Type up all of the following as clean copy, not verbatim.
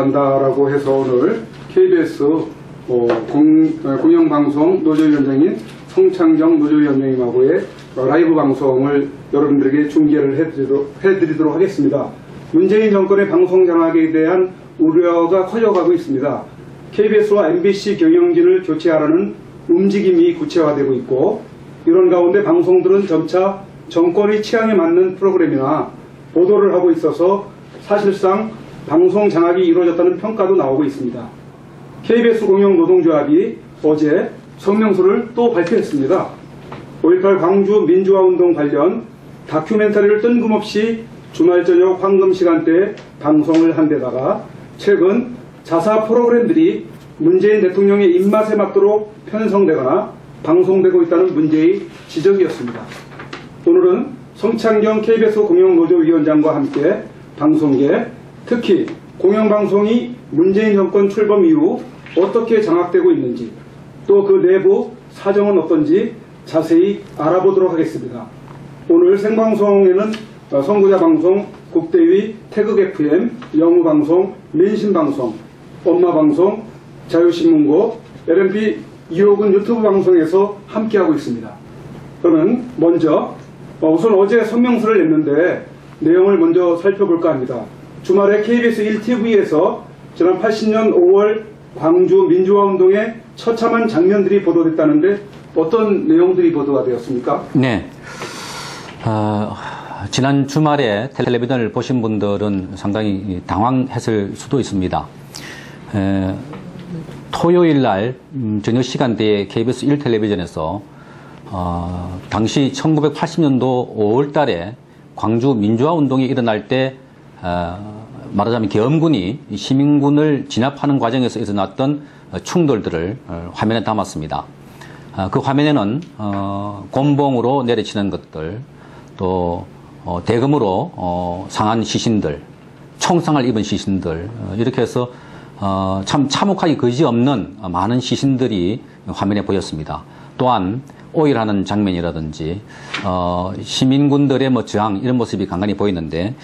잘한다라고 해서 오늘 KBS 공영방송 노조위원장인 성창경 노조위원장님하고의 라이브 방송을 여러분들에게 중계를 해드리도록 하겠습니다. 문재인 정권의 방송 장악에 대한 우려가 커져가고 있습니다. KBS와 MBC 경영진을 교체하라는 움직임이 구체화되고 있고, 이런 가운데 방송들은 점차 정권의 취향에 맞는 프로그램이나 보도를 하고 있어서 사실상 방송 장악이 이루어졌다는 평가도 나오고 있습니다. KBS 공영노동조합이 어제 성명서를 또 발표했습니다. 5.18 광주 민주화운동 관련 다큐멘터리를 뜬금없이 주말 저녁 황금 시간대에 방송을 한 데다가 최근 자사 프로그램들이 문재인 대통령의 입맛에 맞도록 편성되거나 방송되고 있다는 문제의 지적이었습니다. 오늘은 성창경 KBS 공영노조위원장과 함께 방송계, 특히 공영방송이 문재인 정권 출범 이후 어떻게 장악되고 있는지, 또 그 내부 사정은 어떤지 자세히 알아보도록 하겠습니다. 오늘 생방송에는 선구자방송, 국대위, 태극 FM, 영우방송, 민심방송, 엄마방송, 자유신문고, LMP 2호군 유튜브 방송에서 함께하고 있습니다. 그러면 먼저 우선 어제 성명서를 냈는데 내용을 먼저 살펴볼까 합니다. 주말에 KBS 1TV에서 지난 80년 5월 광주 민주화운동의 처참한 장면들이 보도됐다는데 어떤 내용들이 보도가 되었습니까? 네. 지난 주말에 텔레비전을 보신 분들은 상당히 당황했을 수도 있습니다. 토요일 날 저녁 시간대에 KBS 1텔레비전에서 당시 1980년도 5월 달에 광주 민주화 운동이 일어날 때 말하자면 계엄군이 시민군을 진압하는 과정에서 일어났던 충돌들을 화면에 담았습니다. 그 화면에는 곤봉으로 내리치는 것들, 또 대금으로 상한 시신들, 총상을 입은 시신들, 이렇게 해서 참 참혹하기 그지없는 많은 시신들이 화면에 보였습니다. 또한 오일하는 장면이라든지 시민군들의 저항, 이런 모습이 간간히 보이는데,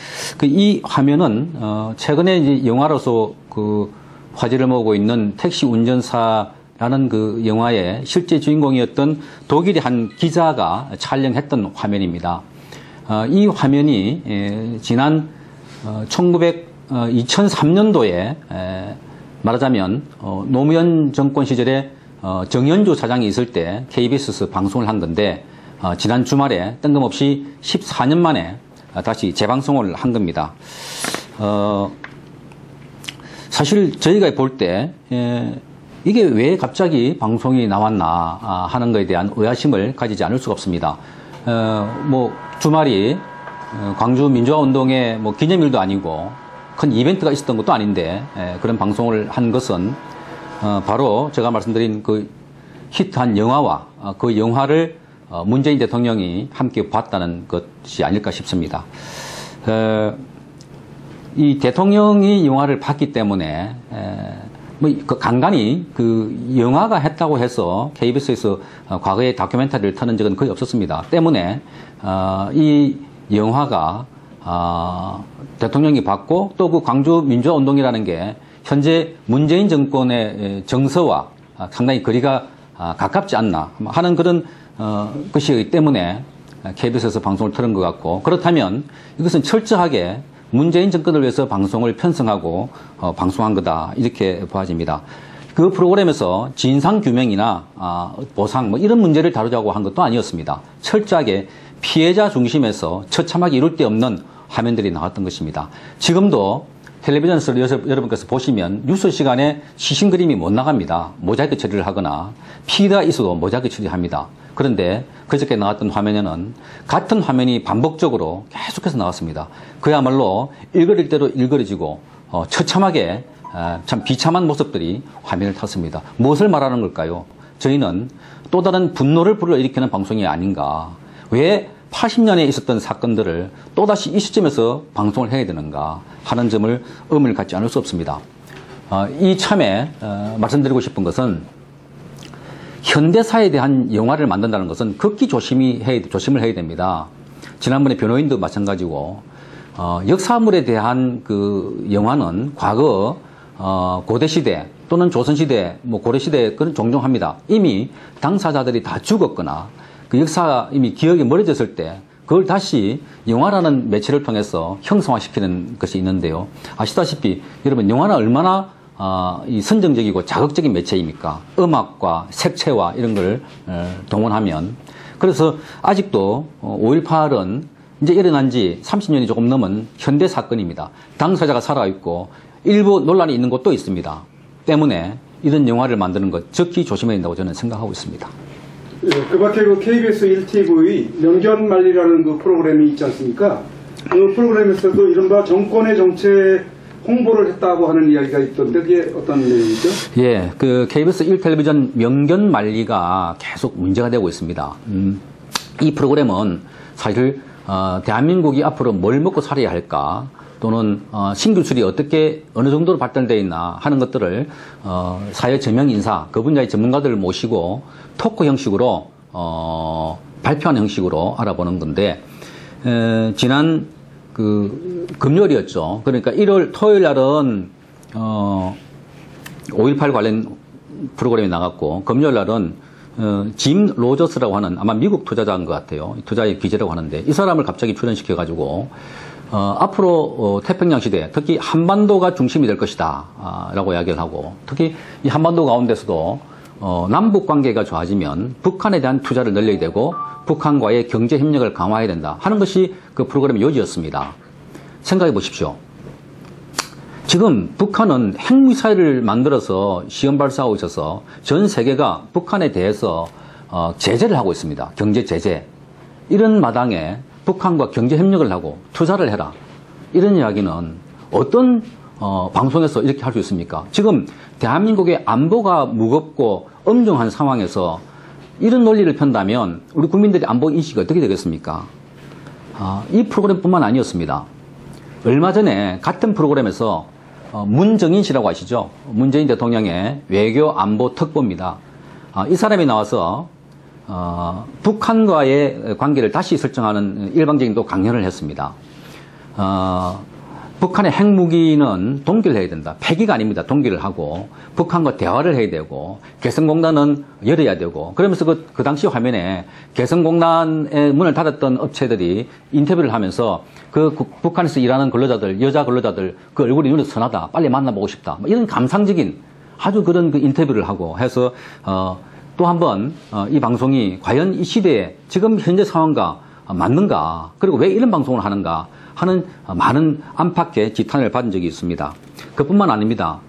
이 화면은 최근에 이제 영화로서 화제를 모으고 있는 택시 운전사라는 그 영화의 실제 주인공이었던 독일의 한 기자가 촬영했던 화면입니다. 이 화면이 지난 2003년도에 말하자면 노무현 정권 시절에 정연주 사장이 있을 때 KBS에서 방송을 한 건데, 지난 주말에 뜬금없이 14년 만에 다시 재방송을 한 겁니다. 사실 저희가 볼 때 이게 왜 갑자기 방송이 나왔나 하는 것에 대한 의아심을 가지지 않을 수가 없습니다. 주말이 광주 민주화 운동의 기념일도 아니고 큰 이벤트가 있었던 것도 아닌데 그런 방송을 한 것은 바로 제가 말씀드린 그 히트한 영화와 그 영화를 문재인 대통령이 함께 봤다는 것이 아닐까 싶습니다. 이 대통령이 영화를 봤기 때문에 간간히 그 영화가 했다고 해서 KBS에서 과거에 다큐멘터리를 터는 적은 거의 없었습니다. 때문에 이 영화가 대통령이 봤고, 또 그 광주 민주화 운동이라는 게 현재 문재인 정권의 정서와 상당히 거리가 가깝지 않나 하는 그런 것이기 때문에 KBS에서 방송을 틀은 것 같고, 그렇다면 이것은 철저하게 문재인 정권을 위해서 방송을 편성하고 방송한 거다, 이렇게 보아집니다. 그 프로그램에서 진상규명이나 보상 이런 문제를 다루자고 한 것도 아니었습니다. 철저하게 피해자 중심에서 처참하게 이룰 데 없는 화면들이 나왔던 것입니다. 지금도 텔레비전에서 여러분께서 보시면 뉴스 시간에 시신 그림이 못 나갑니다. 모자이크 처리를 하거나 피해가 있어도 모자이크 처리합니다. 그런데 그저께 나왔던 화면에는 같은 화면이 반복적으로 계속해서 나왔습니다. 그야말로 일거릴 대로 일거려지고 처참하게 참 비참한 모습들이 화면을 탔습니다. 무엇을 말하는 걸까요? 저희는 또 다른 분노를 불러일으키는 방송이 아닌가. 왜 80년에 있었던 사건들을 또다시 이 시점에서 방송을 해야 되는가 하는 점을 의문을 갖지 않을 수 없습니다. 이참에 말씀드리고 싶은 것은, 현대사에 대한 영화를 만든다는 것은 극히 조심을 해야 됩니다. 지난번에 변호인도 마찬가지고, 역사물에 대한 그 영화는 과거 고대시대 또는 조선시대, 뭐 고려시대 그런 종종 합니다. 이미 당사자들이 다 죽었거나 그 역사가 이미 기억이 멀어졌을 때 그걸 다시 영화라는 매체를 통해서 형성화시키는 것이 있는데요. 아시다시피 여러분 영화는 얼마나 이 선정적이고 자극적인 매체입니까? 음악과 색채와 이런 걸 동원하면. 그래서 아직도 5.18은 이제 일어난 지 30년이 조금 넘은 현대 사건입니다. 당사자가 살아있고 일부 논란이 있는 곳도 있습니다. 때문에 이런 영화를 만드는 것 적기 조심해야 된다고 저는 생각하고 있습니다. 예, 그 밖에 그 KBS 1TV 명견말리라는 그 프로그램이 있지 않습니까? 그 프로그램에서도 이른바 정권의 정책 홍보를 했다고 하는 이야기가 있던데 그게 어떤 내용이죠? 예, 그 KBS 1텔레비전 명견말리가 계속 문제가 되고 있습니다. 이 프로그램은 사실 대한민국이 앞으로 뭘 먹고 살아야 할까 또는 신기술이 어떻게 어느 정도로 발달되어 있나 하는 것들을 사회 저명 인사 그 분야의 전문가들을 모시고 토크 형식으로 발표하는 형식으로 알아보는 건데 지난 그 금요일이었죠. 그러니까 1월 토요일 날은 5.18 관련 프로그램이 나갔고 금요일 날은 짐 로저스라고 하는 아마 미국 투자자인 것 같아요. 투자의 기재라고 하는데 이 사람을 갑자기 출연시켜 가지고 앞으로 태평양 시대 특히 한반도가 중심이 될 것이다 라고 이야기를 하고 특히 이 한반도 가운데서도 남북 관계가 좋아지면 북한에 대한 투자를 늘려야 되고 북한과의 경제 협력을 강화해야 된다 하는 것이 그 프로그램의 요지였습니다. 생각해 보십시오. 지금 북한은 핵미사일을 만들어서 시험 발사하고 있어서 전 세계가 북한에 대해서 제재를 하고 있습니다. 경제 제재. 이런 마당에 북한과 경제 협력을 하고 투자를 해라. 이런 이야기는 어떤 방송에서 이렇게 할 수 있습니까? 지금 대한민국의 안보가 무겁고 엄중한 상황에서 이런 논리를 편다면 우리 국민들의 안보 인식이 어떻게 되겠습니까? 이 프로그램뿐만 아니었습니다. 얼마 전에 같은 프로그램에서 문정인 씨라고 아시죠? 문재인 대통령의 외교 안보 특보입니다. 이 사람이 나와서 북한과의 관계를 다시 설정하는 일방적인 또 강연을 했습니다. 북한의 핵무기는 동결을 해야 된다. 폐기가 아닙니다. 동결을 하고 북한과 대화를 해야 되고 개성공단은 열어야 되고 그러면서 그 당시 화면에 개성공단의 문을 닫았던 업체들이 인터뷰를 하면서 그 북한에서 일하는 근로자들, 여자 근로자들 그 얼굴이 눈에 선하다. 빨리 만나보고 싶다. 이런 감상적인 아주 그런 그 인터뷰를 하고 해서 또 한 번 이 방송이 과연 이 시대에 지금 현재 상황과 맞는가 그리고 왜 이런 방송을 하는가 하는 많은 안팎의 지탄을 받은 적이 있습니다. 그뿐만 아닙니다.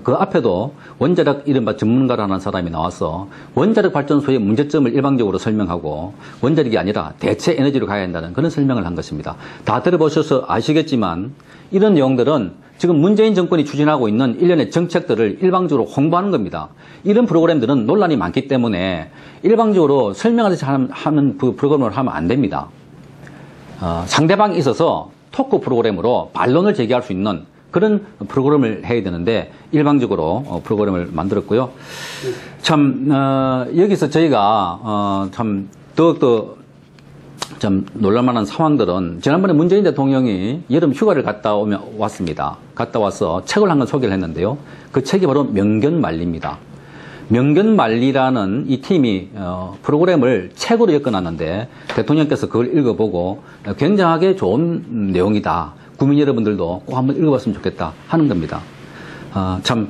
그 앞에도 원자력 이른바 전문가라는 사람이 나와서 원자력 발전소의 문제점을 일방적으로 설명하고 원자력이 아니라 대체 에너지로 가야 한다는 그런 설명을 한 것입니다. 다 들어보셔서 아시겠지만 이런 내용들은 지금 문재인 정권이 추진하고 있는 일련의 정책들을 일방적으로 홍보하는 겁니다. 이런 프로그램들은 논란이 많기 때문에 일방적으로 설명하듯이 하는 그 프로그램을 하면 안 됩니다. 상대방이 있어서 토크 프로그램으로 반론을 제기할 수 있는 그런 프로그램을 해야 되는데 일방적으로 프로그램을 만들었고요. 참 여기서 저희가 참 더욱더 좀 놀랄만한 상황들은 지난번에 문재인 대통령이 여름 휴가를 갔다 왔습니다. 갔다 와서 책을 한 권 소개를 했는데요. 그 책이 바로 명견말리입니다. 명견말리라는 이 팀이 프로그램을 책으로 엮어놨는데 대통령께서 그걸 읽어보고 굉장하게 좋은 내용이다. 국민 여러분들도 꼭 한번 읽어봤으면 좋겠다 하는 겁니다. 참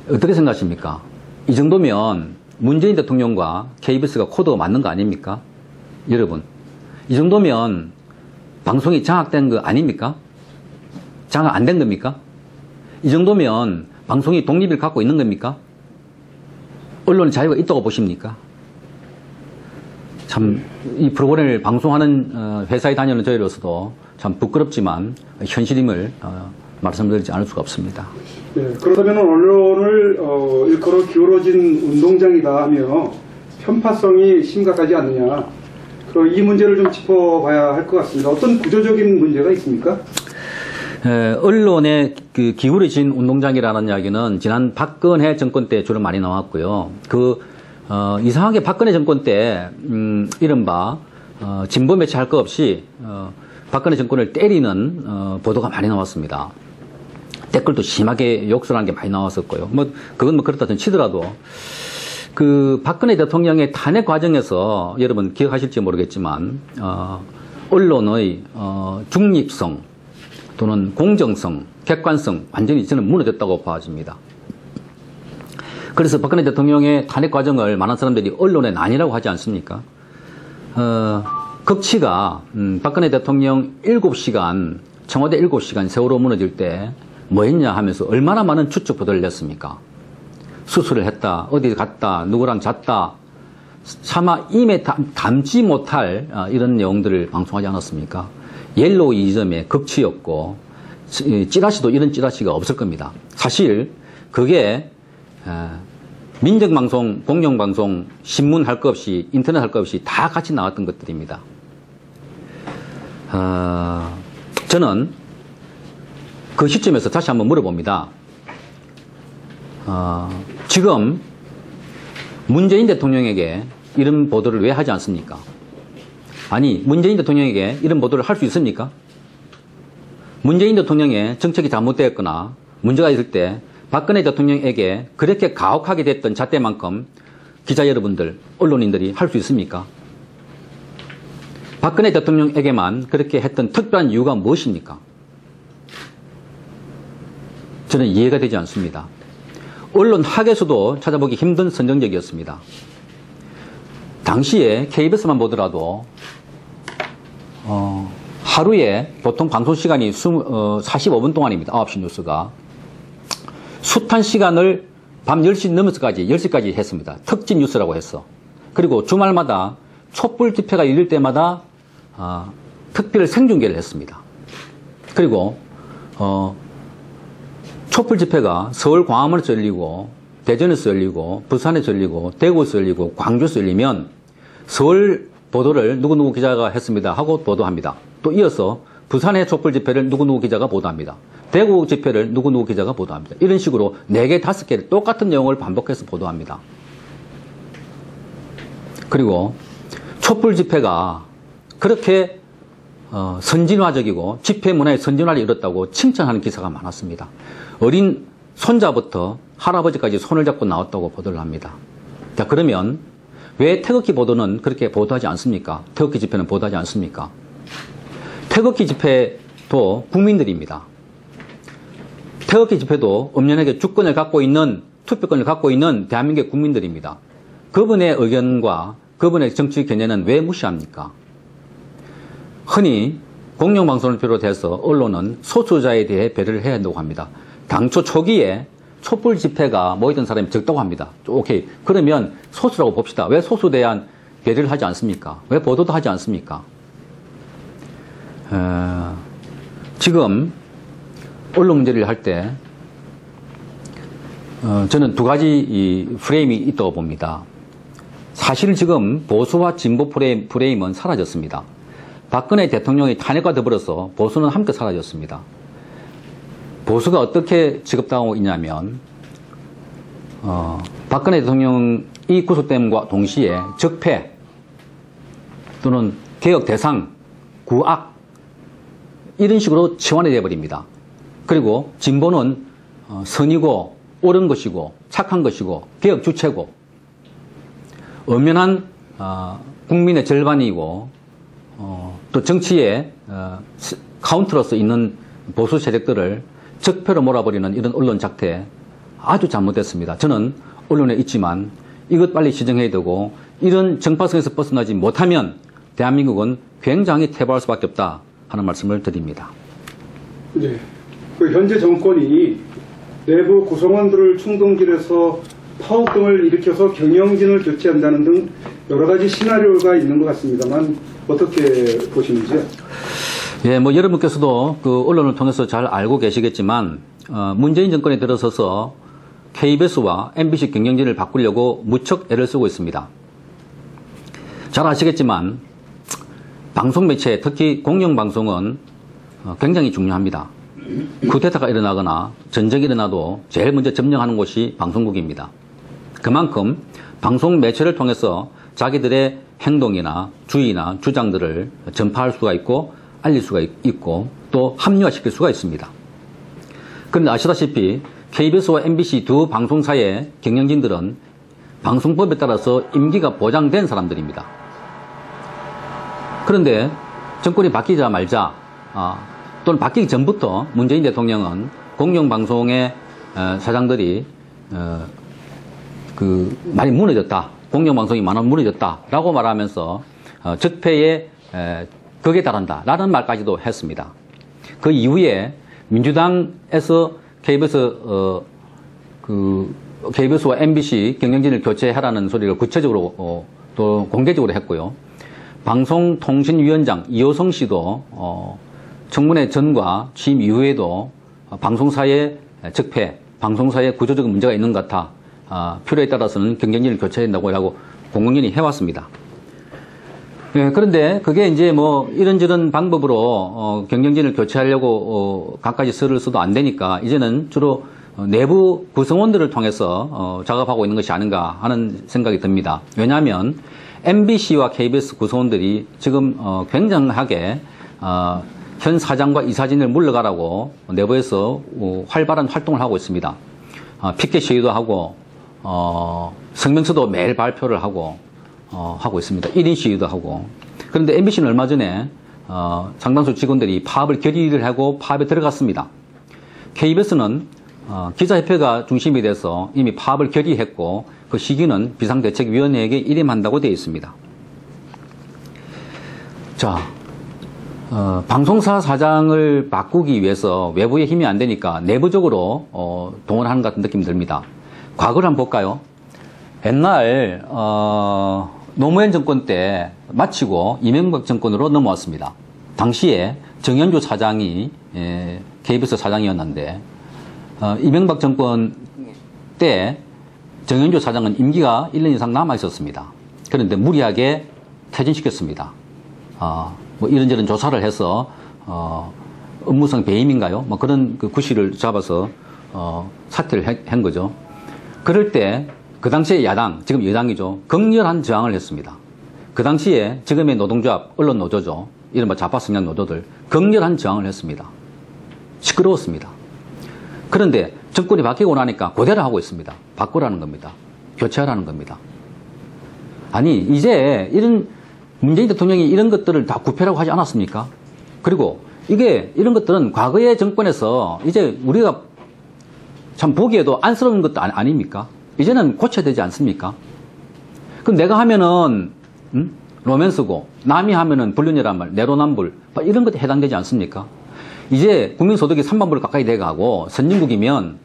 어떻게 생각하십니까? 이 정도면 문재인 대통령과 KBS가 코드가 맞는 거 아닙니까? 여러분 이 정도면 방송이 장악된 거 아닙니까? 장악 안 된 겁니까? 이 정도면 방송이 독립을 갖고 있는 겁니까? 언론의 자유가 있다고 보십니까? 참 이 프로그램을 방송하는 회사에 다니는 저희로서도 참 부끄럽지만 현실임을 말씀드리지 않을 수가 없습니다. 네, 그렇다면 언론을 일컬어 기울어진 운동장이다 하며 편파성이 심각하지 않느냐. 이 문제를 좀 짚어봐야 할 것 같습니다. 어떤 구조적인 문제가 있습니까? 언론의 그 기울어진 운동장이라는 이야기는 지난 박근혜 정권 때 주로 많이 나왔고요. 이상하게 박근혜 정권 때 이른바 진보 매체 할 거 없이 박근혜 정권을 때리는 보도가 많이 나왔습니다. 댓글도 심하게 욕설하는 게 많이 나왔었고요. 그건 그렇다 치더라도, 박근혜 대통령의 탄핵 과정에서 여러분 기억하실지 모르겠지만, 언론의, 중립성 또는 공정성, 객관성 완전히 저는 무너졌다고 봐집니다. 그래서 박근혜 대통령의 탄핵 과정을 많은 사람들이 언론의 난이라고 하지 않습니까? 극치가, 박근혜 대통령 7시간, 청와대 7시간 세월호 무너질 때 뭐 했냐 하면서 얼마나 많은 추측 보도를 냈습니까? 수술을 했다, 어디 갔다, 누구랑 잤다, 차마 임에 담지 못할 이런 내용들을 방송하지 않았습니까? 옐로우 이즘의 극치였고, 찌라시도 이런 찌라시가 없을 겁니다. 사실 그게 민정방송, 공영방송, 신문 할 것 없이, 인터넷 할 것 없이 다 같이 나왔던 것들입니다. 저는 그 시점에서 다시 한번 물어봅니다. 지금 문재인 대통령에게 이런 보도를 왜 하지 않습니까? 아니, 문재인 대통령에게 이런 보도를 할 수 있습니까? 문재인 대통령의 정책이 잘못되었거나 문제가 있을 때 박근혜 대통령에게 그렇게 가혹하게 됐던 잣대만큼 기자 여러분들, 언론인들이 할 수 있습니까? 박근혜 대통령에게만 그렇게 했던 특별한 이유가 무엇입니까? 저는 이해가 되지 않습니다. 언론 학에서도 찾아보기 힘든 선정적이었습니다. 당시에 KBS만 보더라도 하루에 보통 방송 시간이 45분 동안입니다. 9시 뉴스가. 숱한 시간을 밤 10시 넘어서까지 10시까지 했습니다. 특집 뉴스라고 했어. 그리고 주말마다 촛불 집회가 열릴 때마다 특별 생중계를 했습니다. 그리고 촛불 집회가 서울 광화문에서 열리고 대전에서 열리고 부산에서 열리고 대구에서 열리고 광주에서 열리면 서울 보도를 누구누구 기자가 했습니다 하고 보도합니다. 또 이어서 부산의 촛불 집회를 누구누구 기자가 보도합니다. 대구 집회를 누구누구 기자가 보도합니다. 이런 식으로 4개, 5개를 똑같은 내용을 반복해서 보도합니다. 그리고 촛불 집회가 그렇게 선진화적이고 집회 문화의 선진화를 이뤘다고 칭찬하는 기사가 많았습니다. 어린 손자부터 할아버지까지 손을 잡고 나왔다고 보도를 합니다. 자, 그러면 왜 태극기 보도는 그렇게 보도하지 않습니까? 태극기 집회는 보도하지 않습니까? 태극기 집회도 국민들입니다. 태극기 집회도 엄연하게 주권을 갖고 있는, 투표권을 갖고 있는 대한민국의 국민들입니다. 그분의 의견과 그분의 정치 견해는 왜 무시합니까? 흔히 공영방송을 비롯해서 언론은 소수자에 대해 배려를 해야 한다고 합니다. 당초 초기에 촛불 집회가 모이던 사람이 적다고 합니다. 오케이. 그러면 소수라고 봅시다. 왜 소수에 대한 배려를 하지 않습니까? 왜 보도도 하지 않습니까? 지금 언론 문제를 할 때 저는 두 가지 프레임이 있다고 봅니다. 사실 지금 보수와 진보 프레임은 사라졌습니다. 박근혜 대통령의 탄핵과 더불어서 보수는 함께 사라졌습니다. 보수가 어떻게 취급당하고 있냐면 박근혜 대통령이 구속됨과 동시에 적폐 또는 개혁 대상, 구악 이런 식으로 치환이 되어버립니다. 그리고 진보는 선이고 옳은 것이고 착한 것이고 개혁 주체고 엄연한 국민의 절반이고 또 정치의 카운터로서 있는 보수 세력들을 적폐로 몰아버리는 이런 언론 작태 아주 잘못됐습니다. 저는 언론에 있지만 이것 빨리 시정해야 되고 이런 정파성에서 벗어나지 못하면 대한민국은 굉장히 퇴보할 수밖에 없다 하는 말씀을 드립니다. 네. 그 현재 정권이 내부 구성원들을 충동질해서 파업 등을 일으켜서 경영진을 교체한다는 등 여러 가지 시나리오가 있는 것 같습니다만 어떻게 보시는지요? 예, 여러분께서도 그 언론을 통해서 잘 알고 계시겠지만 문재인 정권에 들어서서 KBS와 MBC 경영진을 바꾸려고 무척 애를 쓰고 있습니다. 잘 아시겠지만 방송 매체, 특히 공영방송은 굉장히 중요합니다. 쿠데타가 일어나거나 전쟁이 일어나도 제일 먼저 점령하는 곳이 방송국입니다. 그만큼 방송 매체를 통해서 자기들의 행동이나 주의나 주장들을 전파할 수가 있고 알릴 수가 있고 또 합리화시킬 수가 있습니다. 그런데 아시다시피 KBS와 MBC 두 방송사의 경영진들은 방송법에 따라서 임기가 보장된 사람들입니다. 그런데 정권이 바뀌자마자 또는 바뀌기 전부터 문재인 대통령은 공영방송의 사장들이 많이 무너졌다. 공영방송이 많이 무너졌다라고 말하면서 적폐에 극에 달한다 라는 말까지도 했습니다. 그 이후에 민주당에서 KBS와 MBC 경영진을 교체하라는 소리를 구체적으로 또 공개적으로 했고요. 방송통신위원장 이호성 씨도 청문회 전과 취임 이후에도 방송사의 적폐, 방송사의 구조적인 문제가 있는 것 같아 필요에 따라서는 경영진을 교체해야 된다고 하고 공공연히 해왔습니다. 예, 그런데 그게 이제 뭐 이런저런 방법으로 경영진을 교체하려고 갖가지 설을 써도 안 되니까 이제는 주로 내부 구성원들을 통해서 작업하고 있는 것이 아닌가 하는 생각이 듭니다. 왜냐하면 MBC와 KBS 구성원들이 지금 굉장하게 현 사장과 이사진을 물러가라고 내부에서 활발한 활동을 하고 있습니다. 피켓 시위도 하고 성명서도 매일 발표를 하고 있습니다. 1인 시위도 하고. 그런데 MBC는 얼마 전에 상당수 직원들이 파업을 결의를 하고 파업에 들어갔습니다. KBS는 기자협회가 중심이 돼서 이미 파업을 결의했고 그 시기는 비상대책위원회에게 일임한다고 되어 있습니다. 자, 방송사 사장을 바꾸기 위해서 외부의 힘이 안 되니까 내부적으로 동원하는 것 같은 느낌이 듭니다. 과거를 한번 볼까요? 옛날 노무현 정권 때 마치고 이명박 정권으로 넘어왔습니다. 당시에 정현주 사장이 KBS 사장이었는데 이명박 정권 때 정현주 사장은 임기가 1년 이상 남아 있었습니다. 그런데 무리하게 퇴진시켰습니다. 뭐 이런저런 조사를 해서 업무상 배임인가요? 뭐 그런 그 구실을 잡아서 사퇴를 한 거죠. 그럴 때 그 당시에 야당, 지금 여당이죠. 극렬한 저항을 했습니다. 그 당시에 지금의 노동조합, 언론 노조죠. 이른바 좌파 성향 노조들 극렬한 저항을 했습니다. 시끄러웠습니다. 그런데 정권이 바뀌고 나니까 그대로 하고 있습니다. 바꾸라는 겁니다. 교체하라는 겁니다. 아니 이제 이런 문재인 대통령이 이런 것들을 다 구패라고 하지 않았습니까? 그리고 이런 것들은 과거의 정권에서 이제 우리가 참 보기에도 안쓰러운 것도 아닙니까? 이제는 고쳐야 되지 않습니까? 그럼 내가 하면은 로맨스고 남이 하면은 불륜이란 말, 내로남불 이런 것에 해당되지 않습니까? 이제 국민소득이 3만 불 가까이 돼가고 선진국이면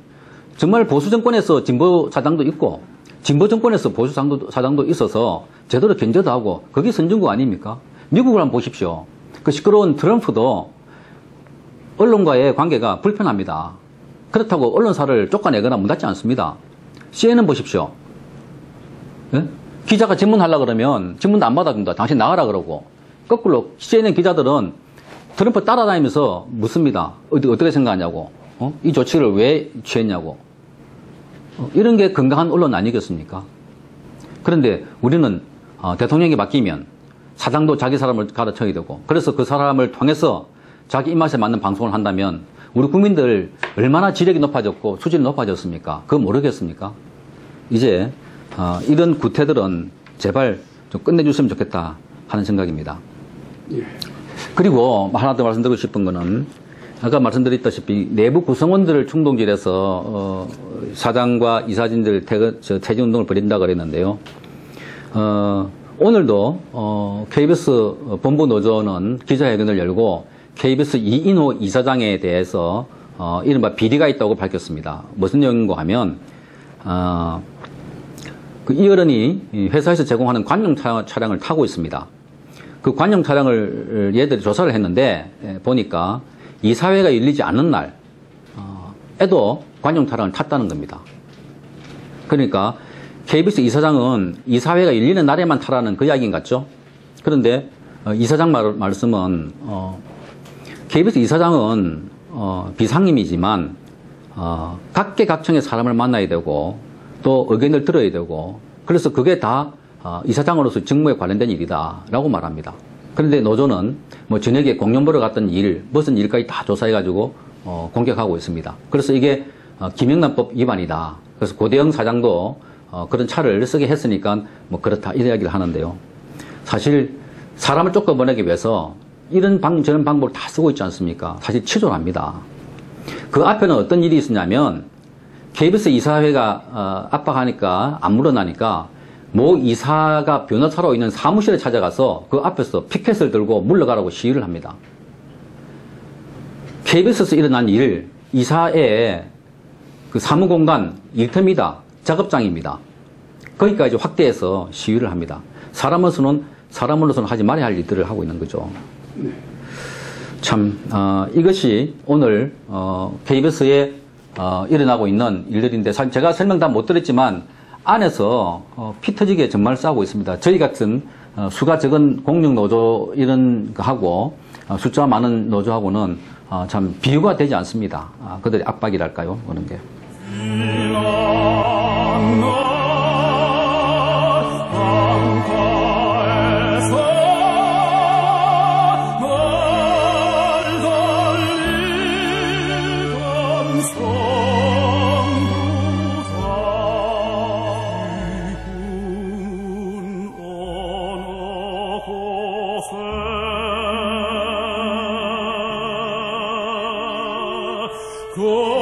정말 보수 정권에서 진보 사장도 있고 진보 정권에서 보수 사장도 있어서 제대로 견제도 하고 그게 선진국 아닙니까? 미국을 한번 보십시오. 그 시끄러운 트럼프도 언론과의 관계가 불편합니다. 그렇다고 언론사를 쫓아내거나 문 닫지 않습니다. CNN 보십시오. 예? 기자가 질문하려고 그러면 질문도 안 받아준다. 당신 나가라 그러고. 거꾸로 CNN 기자들은 트럼프 따라다니면서 묻습니다. 어떻게 생각하냐고. 이 조치를 왜 취했냐고. 이런 게 건강한 언론 아니겠습니까? 그런데 우리는 대통령이 바뀌면 사장도 자기 사람을 갈아쳐야 되고 그래서 그 사람을 통해서 자기 입맛에 맞는 방송을 한다면 우리 국민들 얼마나 지력이 높아졌고 수준이 높아졌습니까? 그거 모르겠습니까? 이제 이런 구태들은 제발 좀 끝내줬으면 좋겠다 하는 생각입니다. 예. 그리고 하나 더 말씀드리고 싶은 거는 아까 말씀드렸다시피 내부 구성원들을 충동질해서 사장과 이사진들 퇴진운동을 벌인다고 그랬는데요. 오늘도 KBS 본부 노조는 기자회견을 열고 KBS 이인호 이사장에 대해서 이른바 비리가 있다고 밝혔습니다. 무슨 내용인가 하면 이 어른이 회사에서 제공하는 관용 차량을 타고 있습니다. 그 관용 차량을 얘들이 조사를 했는데 보니까 이사회가 열리지 않는 날에도 관용 차량을 탔다는 겁니다. 그러니까 KBS 이사장은 이사회가 열리는 날에만 타라는 그 이야기인 것 같죠? 그런데 이사장 말씀은 KBS 이사장은 비상임이지만 각계각층의 사람을 만나야 되고 또 의견을 들어야 되고 그래서 그게 다 이사장으로서 직무에 관련된 일이다 라고 말합니다. 그런데 노조는 뭐 저녁에 공연 보러 갔던 일, 무슨 일까지 다 조사해가지고 공격하고 있습니다. 그래서 이게 김영란법 위반이다. 그래서 고대영 사장도 그런 차를 쓰게 했으니까 뭐 그렇다 이런 이야기를 하는데요. 사실 사람을 쫓아보내기 위해서 이런 저런 방법을 다 쓰고 있지 않습니까? 사실 치졸합니다. 그 앞에는 어떤 일이 있었냐면 KBS 이사회가 압박하니까 안 물러나니까 모 이사가 변호사로 있는 사무실에 찾아가서 그 앞에서 피켓을 들고 물러가라고 시위를 합니다. KBS에서 일어난 일, 이사의 그 사무공간, 일터입니다. 작업장입니다. 거기까지 확대해서 시위를 합니다. 사람으로서는 하지 말아야 할 일들을 하고 있는 거죠. 네. 참 이것이 오늘 KBS에 일어나고 있는 일들인데 사실 제가 설명 다 못 드렸지만 안에서 피 터지게 정말 싸우고 있습니다. 저희 같은 수가 적은 공룡노조 이런 거하고 숫자 많은 노조하고는 참 비교가 되지 않습니다. 그들의 압박이랄까요? 그런 게. Go